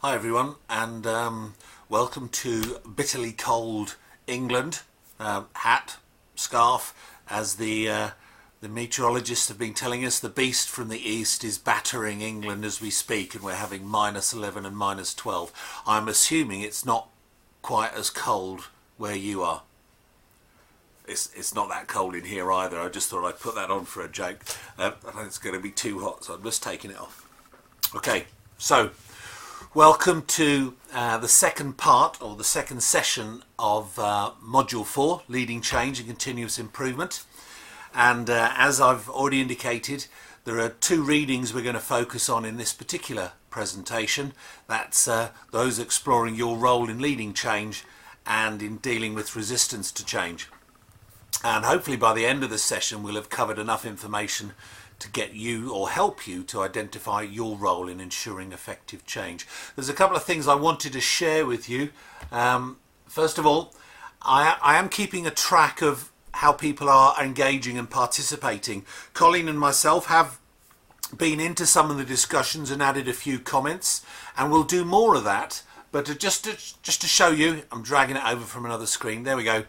Hi everyone, and welcome to bitterly cold England. Hat, scarf, as the meteorologists have been telling us, the beast from the east is battering England as we speak, and we're having -11 and -12. I'm assuming it's not quite as cold where you are. It's not that cold in here either. I just thought I'd put that on for a joke. I think it's going to be too hot, so I'm just taking it off. Okay, so welcome to the second part, or the second session of Module 4, Leading Change and Continuous Improvement. And as I've already indicated, there are two readings we're going to focus on in this particular presentation. That's those exploring your role in leading change and in dealing with resistance to change. And hopefully by the end of the session we'll have covered enough information to get you or help you to identify your role in ensuring effective change. There's a couple of things I wanted to share with you. First of all, I am keeping a track of how people are engaging and participating. Colleen and myself have been into some of the discussions and added a few comments, and we'll do more of that. But just to show you, I'm dragging it over from another screen. There we go.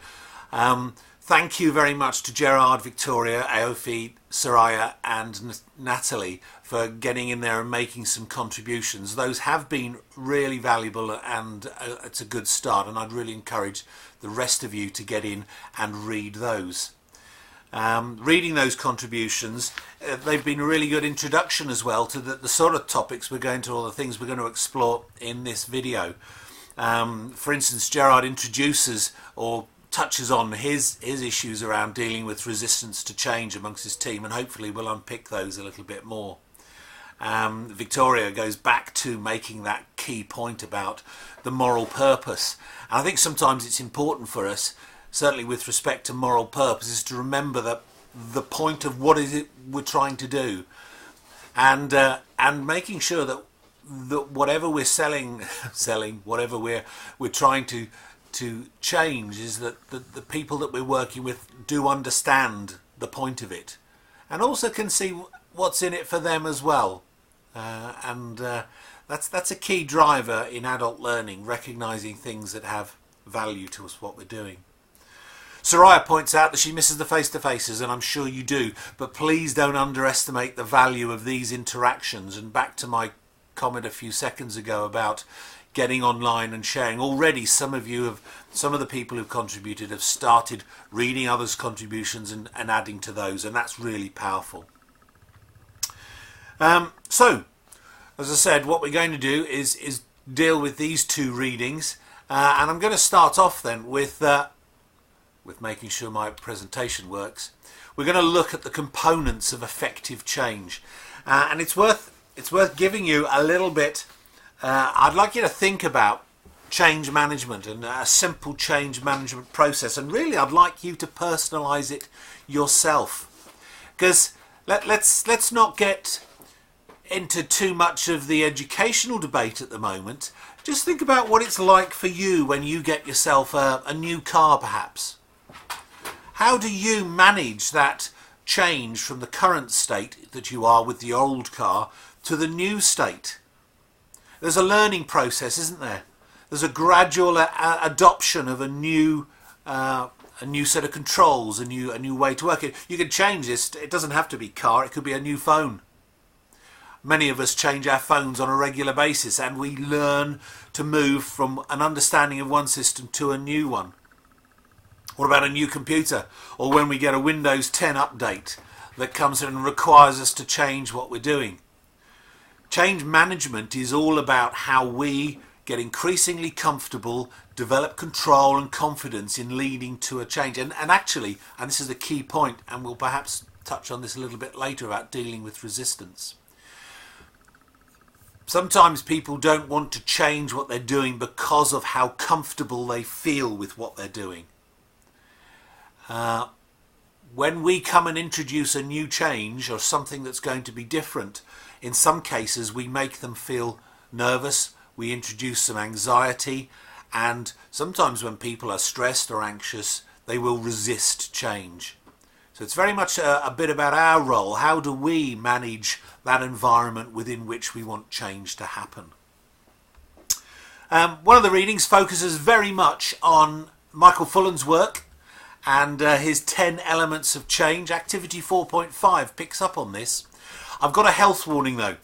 Thank you very much to Gerard, Victoria, Aofi, Soraya and Natalie for getting in there and making some contributions. Those have been really valuable, and it's a good start, and I'd really encourage the rest of you to get in and read those. Reading those contributions, they've been a really good introduction as well to the sort of topics we're going to, or the things we're going to explore in this video. For instance, Gerard introduces or touches on his issues around dealing with resistance to change amongst his team, and hopefully we'll unpick those a little bit more. Victoria goes back to making that key point about the moral purpose, and I think sometimes it's important for us, certainly with respect to moral purpose, is to remember that the point of what is it we're trying to do, and making sure that whatever we're selling whatever we're trying to change, is that the people that we're working with do understand the point of it, and also can see what's in it for them as well. That's a key driver in adult learning, recognizing things that have value to us, what we're doing. Soraya points out that she misses the face-to-faces, and I'm sure you do, but please don't underestimate the value of these interactions. And back to my comment a few seconds ago about getting online and sharing. Already some of the people who've contributed have started reading others' contributions and adding to those, and that's really powerful. So, as I said, what we're going to do is deal with these two readings, and I'm going to start off then with making sure my presentation works. We're going to look at the components of effective change, and it's worth giving you a little bit. I'd like you to think about change management and a simple change management process, and really I'd like you to personalize it yourself, because let's not get into too much of the educational debate at the moment. Just think about what it's like for you when you get yourself a new car, perhaps. How do you manage that change from the current state that you are with the old car to the new state? There's a learning process, isn't there? There's a gradual adoption of a new set of controls, a new way to work. You can change this. It doesn't have to be car. It could be a new phone. Many of us change our phones on a regular basis, and we learn to move from an understanding of one system to a new one. What about a new computer? Or when we get a Windows 10 update that comes in and requires us to change what we're doing? Change management is all about how we get increasingly comfortable, develop control and confidence in leading to a change. And actually, and this is a key point, and we'll perhaps touch on this a little bit later about dealing with resistance. Sometimes people don't want to change what they're doing because of how comfortable they feel with what they're doing. When we come and introduce a new change or something that's going to be different, in some cases we make them feel nervous, we introduce some anxiety, and sometimes when people are stressed or anxious, they will resist change. So it's very much a bit about our role. How do we manage that environment within which we want change to happen? One of the readings focuses very much on Michael Fullan's work and his 10 elements of change. Activity 4.5 picks up on this. I've got a health warning though.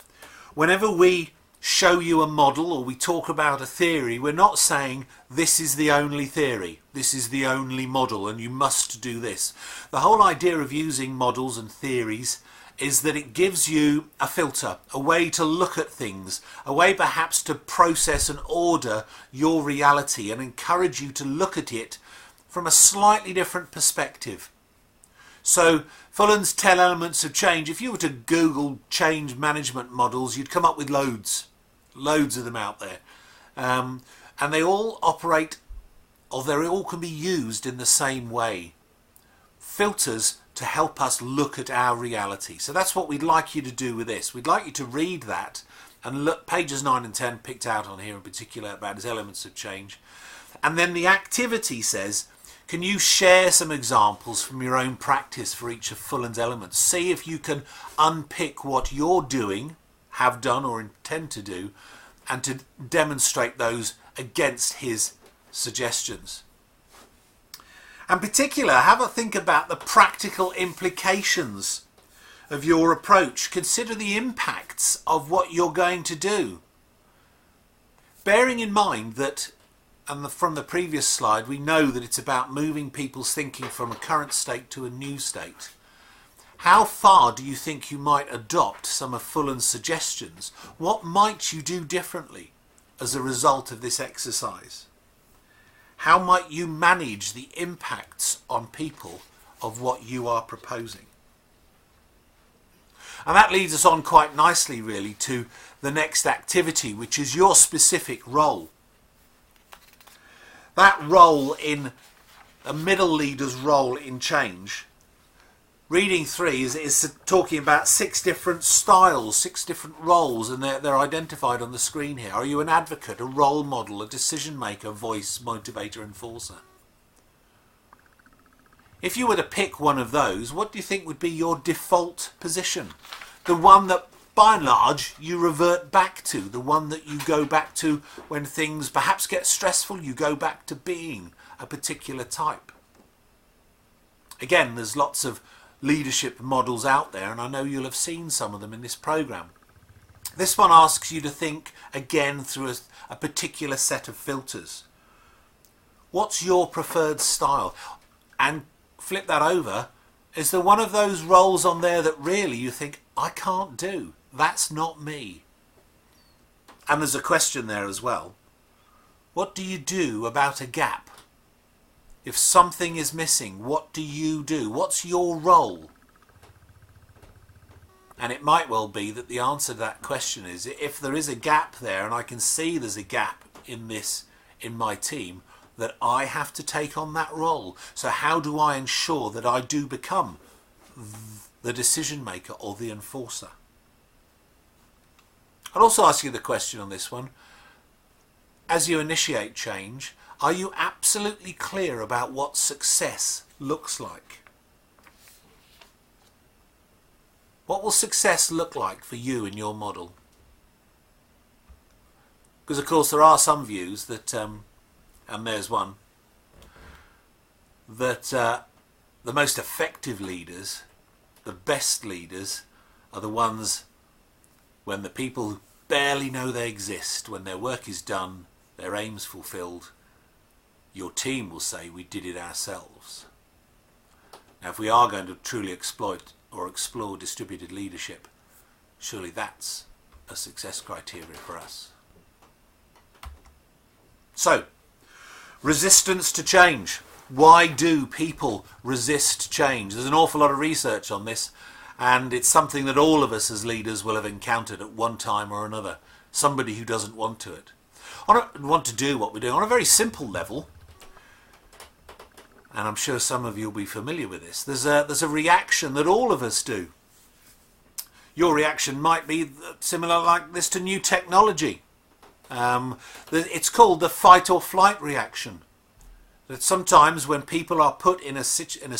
Whenever we show you a model or we talk about a theory, we're not saying this is the only theory, this is the only model and you must do this. The whole idea of using models and theories is that it gives you a filter, a way to look at things, a way perhaps to process and order your reality and encourage you to look at it from a slightly different perspective. So Fullan's 10 elements of change, if you were to Google change management models, you'd come up with loads of them out there. And they all operate, or they all can be used in the same way. Filters to help us look at our reality. So that's what we'd like you to do with this. We'd like you to read that and look, pages 9 and 10 picked out on here in particular about his elements of change. And then the activity says, can you share some examples from your own practice for each of Fullan's elements? See if you can unpick what you're doing, have done or intend to do, and to demonstrate those against his suggestions. In particular, have a think about the practical implications of your approach. Consider the impacts of what you're going to do. Bearing in mind that, and from the previous slide, we know that it's about moving people's thinking from a current state to a new state. How far do you think you might adopt some of Fullan's suggestions? What might you do differently as a result of this exercise? How might you manage the impacts on people of what you are proposing? And that leads us on quite nicely really to the next activity, which is your specific role. That role in a middle leader's role in change. Reading 3 is talking about 6 different styles, 6 different roles, and they're identified on the screen here. Are you an advocate, a role model, a decision maker, voice, motivator, enforcer? If you were to pick one of those, what do you think would be your default position? The one that, by and large, you revert back to, the one that you go back to when things perhaps get stressful, you go back to being a particular type. Again, there's lots of leadership models out there, and I know you'll have seen some of them in this program. This one asks you to think again through a particular set of filters. What's your preferred style? And flip that over. Is there one of those roles on there that really you think, I can't do? That's not me. And there's a question there as well. What do you do about a gap? If something is missing, what do you do? What's your role? And it might well be that the answer to that question is, if there is a gap there, and I can see there's a gap in my team, that I have to take on that role. So how do I ensure that I do become the decision maker or the enforcer? I'll also ask you the question on this one. As you initiate change, are you absolutely clear about what success looks like? What will success look like for you in your model? Because of course there are some views that, and there's one, that the most effective leaders, the best leaders, are the ones when the people barely know they exist, when their work is done, their aims fulfilled, your team will say, we did it ourselves. Now, if we are going to truly exploit or explore distributed leadership, surely that's a success criteria for us. So, resistance to change. Why do people resist change? There's an awful lot of research on this, and it's something that all of us as leaders will have encountered at one time or another. Somebody who doesn't want to do what we're doing on a very simple level. And I'm sure some of you will be familiar with this. There's a reaction that all of us do. Your reaction might be similar like this to new technology. It's called the fight or flight reaction. That sometimes when people are put in a situation,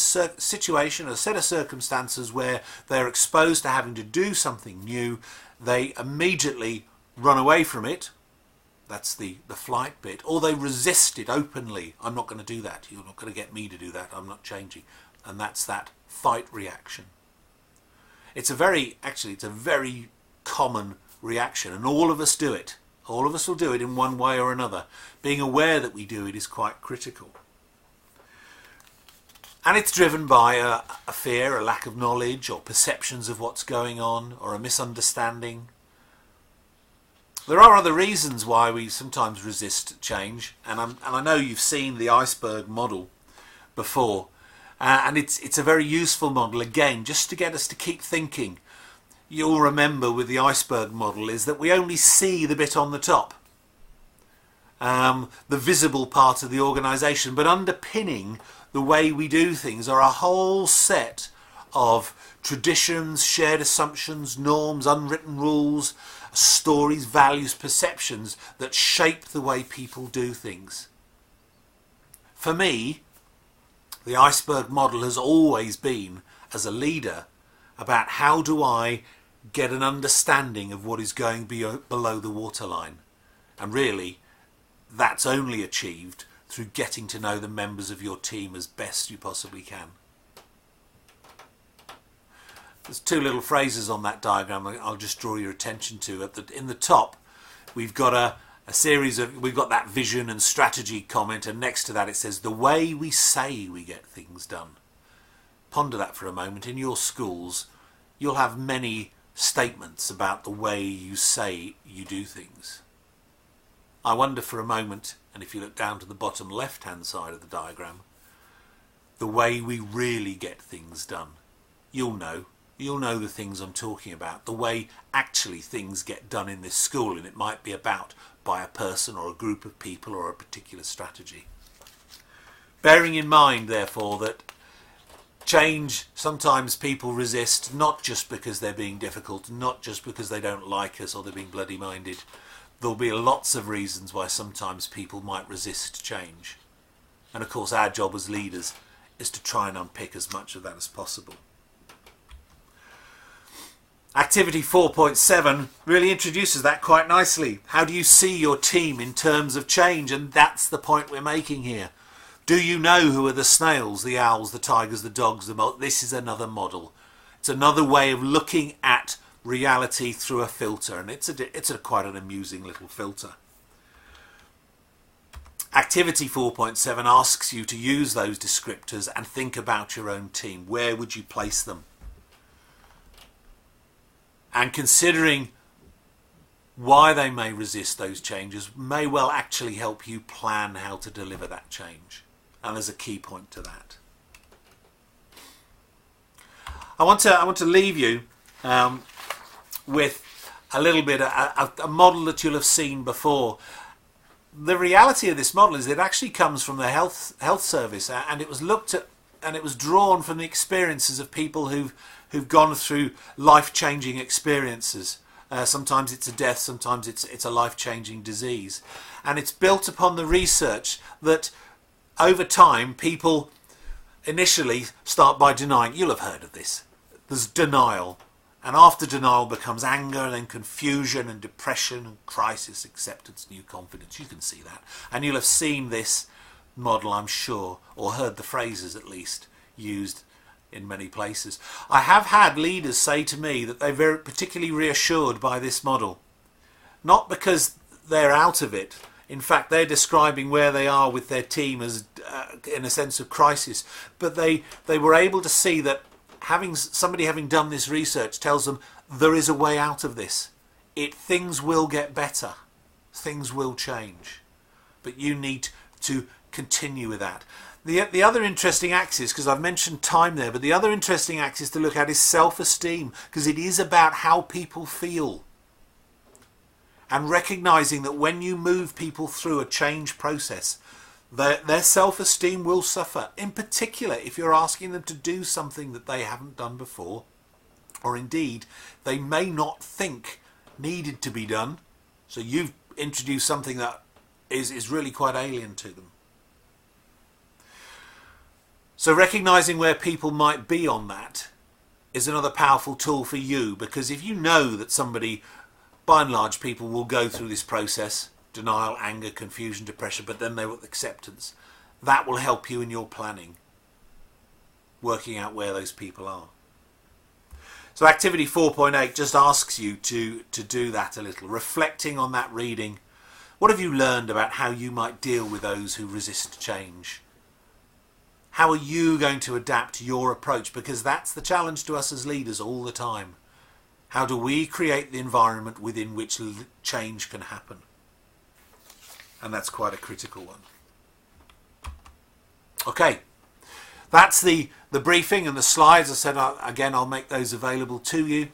a set of circumstances where they're exposed to having to do something new, they immediately run away from it, That's the flight bit. Or they resist it openly. I'm not going to do that. You're not going to get me to do that. I'm not changing. And that's that fight reaction. It's a very common reaction, and all of us do it. All of us will do it in one way or another. Being aware that we do it is quite critical. And it's driven by a fear, a lack of knowledge, or perceptions of what's going on, or a misunderstanding. There are other reasons why we sometimes resist change, and I know you've seen the iceberg model before, and it's a very useful model, again, just to get us to keep thinking. You'll remember with the iceberg model is that we only see the bit on the top, the visible part of the organisation, but underpinning the way we do things are a whole set of traditions, shared assumptions, norms, unwritten rules, stories, values, perceptions that shape the way people do things. For me, the iceberg model has always been, as a leader, about how do I get an understanding of what is going below the waterline. And really, that's only achieved through getting to know the members of your team as best you possibly can. There's two little phrases on that diagram I'll just draw your attention to. In the top, we've got a series of, we've got that vision and strategy comment, and next to that it says, the way we say we get things done. Ponder that for a moment. In your schools, you'll have many statements about the way you say you do things. I wonder for a moment, and if you look down to the bottom left-hand side of the diagram, the way we really get things done. You'll know the things I'm talking about, the way actually things get done in this school, and it might be about by a person or a group of people or a particular strategy. Bearing in mind, therefore, that change, sometimes people resist, not just because they're being difficult, not just because they don't like us or they're being bloody-minded. There'll be lots of reasons why sometimes people might resist change. And of course our job as leaders is to try and unpick as much of that as possible. Activity 4.7 really introduces that quite nicely. How do you see your team in terms of change? And that's the point we're making here. Do you know who are the snails, the owls, the tigers, the dogs, this is another model. It's another way of looking at reality through a filter, and it's quite an amusing little filter. Activity 4.7 asks you to use those descriptors and think about your own team. Where would you place them? And considering why they may resist those changes may well actually help you plan how to deliver that change. And there's a key point to that. I want to leave you with a little bit a model that you'll have seen before. The reality of this model is it actually comes from the health service, and it was looked at and it was drawn from the experiences of people who've gone through life-changing experiences. Sometimes it's a death, sometimes it's a life-changing disease, and it's built upon the research that over time people initially start by denying. You'll have heard of this. There's denial, and after denial becomes anger, and then confusion and depression and crisis, acceptance, new confidence. You can see that, and you'll have seen this model, I'm sure, or heard the phrases at least used in many places. I have had leaders say to me that they're very particularly reassured by this model, not because they're out of it. In fact, they're describing where they are with their team as in a sense of crisis, but they were able to see that somebody having done this research tells them there is a way out of this. Things will get better, things will change, but you need to continue with that. The other interesting axis, because I've mentioned time there, but the other interesting axis to look at is self-esteem, because it is about how people feel. And recognising that when you move people through a change process, their self-esteem will suffer. In particular, if you're asking them to do something that they haven't done before, or indeed they may not think needed to be done, so you've introduced something that is really quite alien to them. So recognising where people might be on that is another powerful tool for you, because if you know that somebody, by and large, people will go through this process denial, anger, confusion, depression, but then they want acceptance. That will help you in your planning, working out where those people are. So activity 4.8 just asks you to do that a little, reflecting on that reading. What have you learned about how you might deal with those who resist change? How are you going to adapt your approach? Because that's the challenge to us as leaders all the time. How do we create the environment within which change can happen? And that's quite a critical one. Okay, that's the briefing and the slides. I said, again, I'll make those available to you.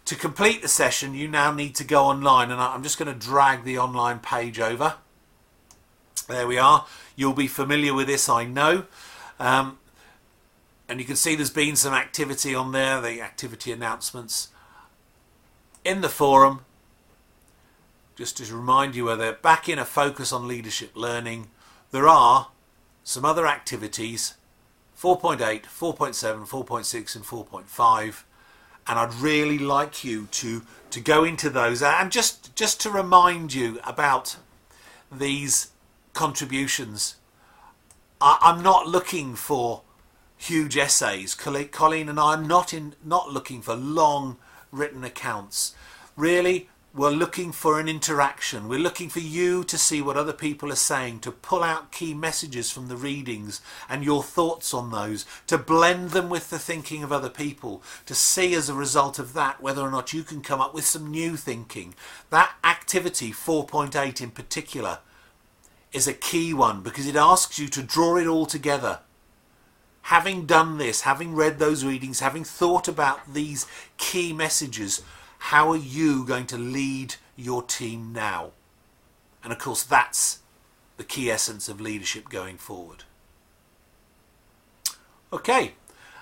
To complete the session, you now need to go online, and I'm just going to drag the online page over. There we are. You'll be familiar with this, I know. And you can see there's been some activity on there, the activity announcements. In the forum, just to remind you, they're back in a focus on leadership learning. There are some other activities, 4.8, 4.7, 4.6 and 4.5. And I'd really like you to go into those. And just to remind you about these contributions, I'm not looking for huge essays. Colleen and I are not looking for long written accounts. Really, we're looking for an interaction. We're looking for you to see what other people are saying, to pull out key messages from the readings and your thoughts on those, to blend them with the thinking of other people, to see as a result of that whether or not you can come up with some new thinking. That activity 4.8 in particular is a key one because it asks you to draw it all together. Having done this, having read those readings, having thought about these key messages, how are you going to lead your team now? And of course, that's the key essence of leadership going forward. Okay,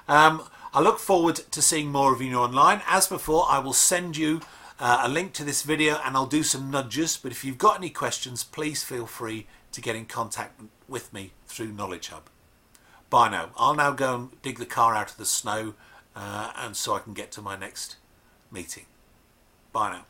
I look forward to seeing more of you online. As before, I will send you a link to this video and I'll do some nudges. But if you've got any questions, please feel free to get in contact with me through Knowledge Hub. Bye now. I'll now go and dig the car out of the snow and so I can get to my next meeting. Bye now.